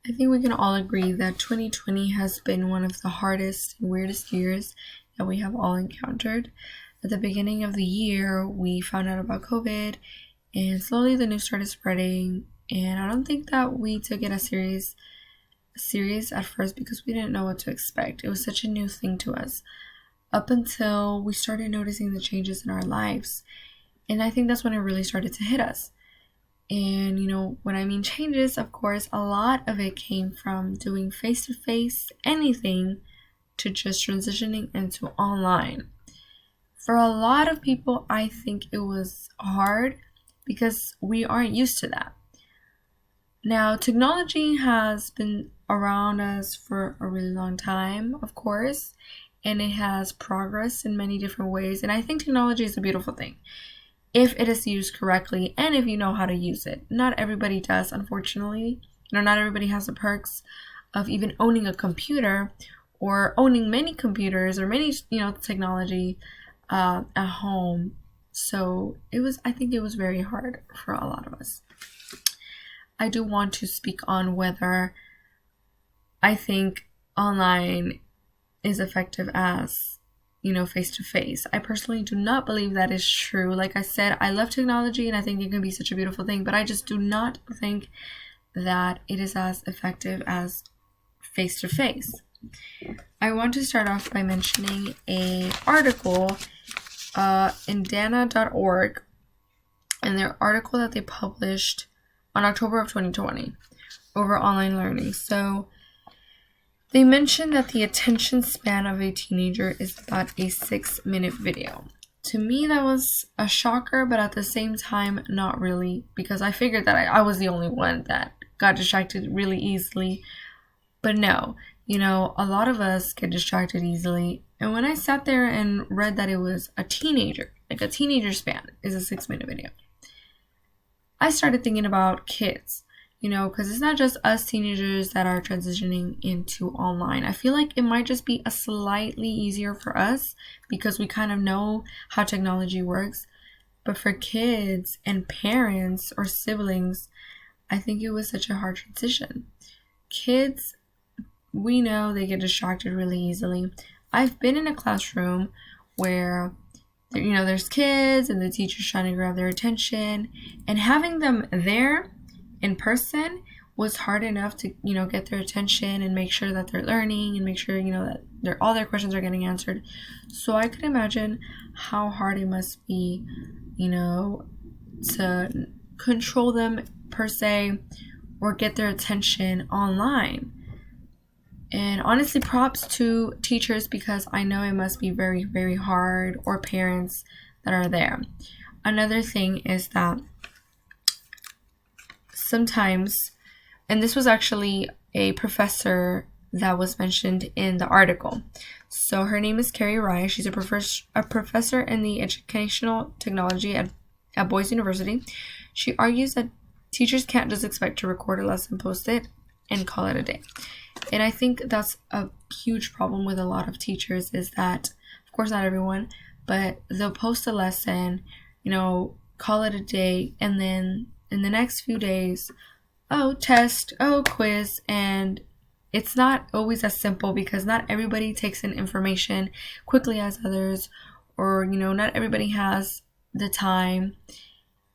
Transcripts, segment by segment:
I think we can all agree that 2020 has been one of the hardest and weirdest years that we have all encountered. At the beginning of the year, we found out about COVID, and slowly the news started spreading. And I don't think that we took it as serious at first because we didn't know what to expect. It was such a new thing to us up until we started noticing the changes in our lives. And I think that's when it really started to hit us. And when I mean changes, of course, a lot of it came from doing face to face anything to just transitioning into online. For a lot of people, I think it was hard because we aren't used to that. Now, technology has been around us for a really long time, of course, and it has progressed in many different ways. And I think technology is a beautiful thing if it is used correctly and if you know how to use it. Not everybody does, unfortunately. Not everybody has the perks of even owning a computer or owning many computers or many, technology at home. So I think it was very hard for a lot of us. I do want to speak on whether I think online is effective as face to face. I personally do not believe that is true. Like I said, I love technology and I think it can be such a beautiful thing, but I just do not think that it is as effective as face to face. I want to start off by mentioning a article in dana.org and their article that they published on October of 2020 over online learning. So they mentioned that the attention span of a teenager is about a 6-minute video. To me, that was a shocker, but at the same time, not really, because I figured that I was the only one that got distracted really easily. But no, a lot of us get distracted easily. And when I sat there and read that it was a teenager, like a teenager span is a 6-minute video, I started thinking about kids. Because it's not just us teenagers that are transitioning into online. I feel like it might just be a slightly easier for us because we kind of know how technology works. But for kids and parents or siblings, I think it was such a hard transition. Kids, we know they get distracted really easily. I've been in a classroom where there's kids and the teacher's trying to grab their attention, and having them there in person was hard enough to get their attention and make sure that they're learning and make sure that all their questions are getting answered. So I could imagine how hard it must be to control them per se or get their attention online. And honestly, props to teachers because I know it must be very, very hard, or parents that are there. Another thing is that sometimes, and this was actually a professor that was mentioned in the article. So her name is Carrie Rye. She's a professor in the educational technology at Boise University. She argues that teachers can't just expect to record a lesson, post it, and call it a day. And I think that's a huge problem with a lot of teachers is that, of course, not everyone, but they'll post a lesson, call it a day, and then in the next few days, test, quiz, and it's not always as simple because not everybody takes in information quickly as others, or not everybody has the time.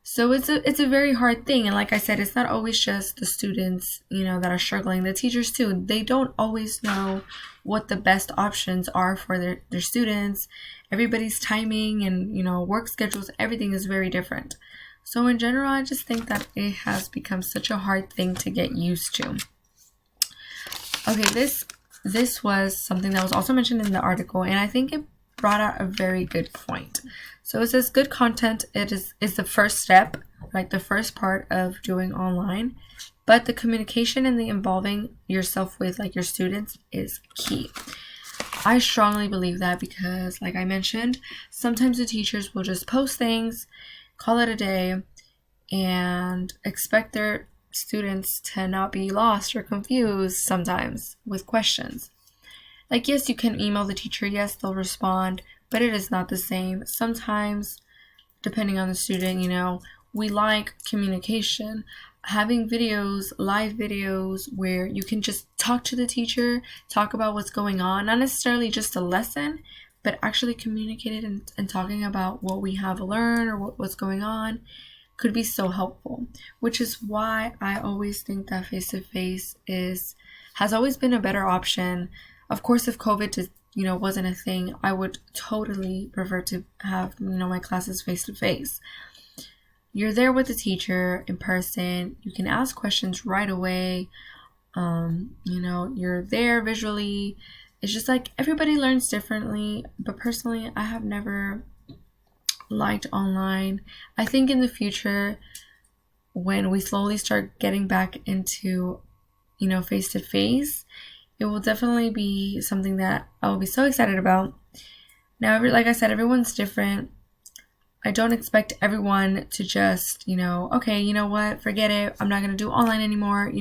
So it's a very hard thing, and like I said, it's not always just the students that are struggling. The teachers too, they don't always know what the best options are for their students. Everybody's timing and work schedules, everything is very different. So in general, I just think that it has become such a hard thing to get used to. Okay, this was something that was also mentioned in the article, and I think it brought out a very good point. So it says good content is the first step, like the first part of doing online, but the communication and the involving yourself with your students is key. I strongly believe that because, like I mentioned, sometimes the teachers will just post things, call it a day, and expect their students to not be lost or confused sometimes with questions. Yes, you can email the teacher, yes, they'll respond, but it is not the same. Sometimes, depending on the student, we like communication. having videos, live videos, where you can just talk to the teacher, talk about what's going on, not necessarily just a lesson, but actually communicate it and talking about what we have learned or what's going on could be so helpful, which is why I always think that face-to-face has always been a better option. Of course, if COVID just, wasn't a thing, I would totally prefer to have, my classes face-to-face. You're there with the teacher in person. You can ask questions right away. You're there visually. It's just like everybody learns differently. But personally, I have never liked online. I think in the future, when we slowly start getting back into, face to face, it will definitely be something that I will be so excited about. Now, like I said, everyone's different. I don't expect everyone to just, okay, you know what, forget it. I'm not going to do online anymore.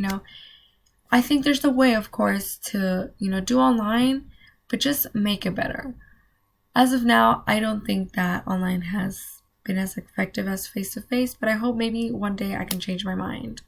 I think there's a way, of course, to, do online, but just make it better. As of now, I don't think that online has been as effective as face-to-face, but I hope maybe one day I can change my mind.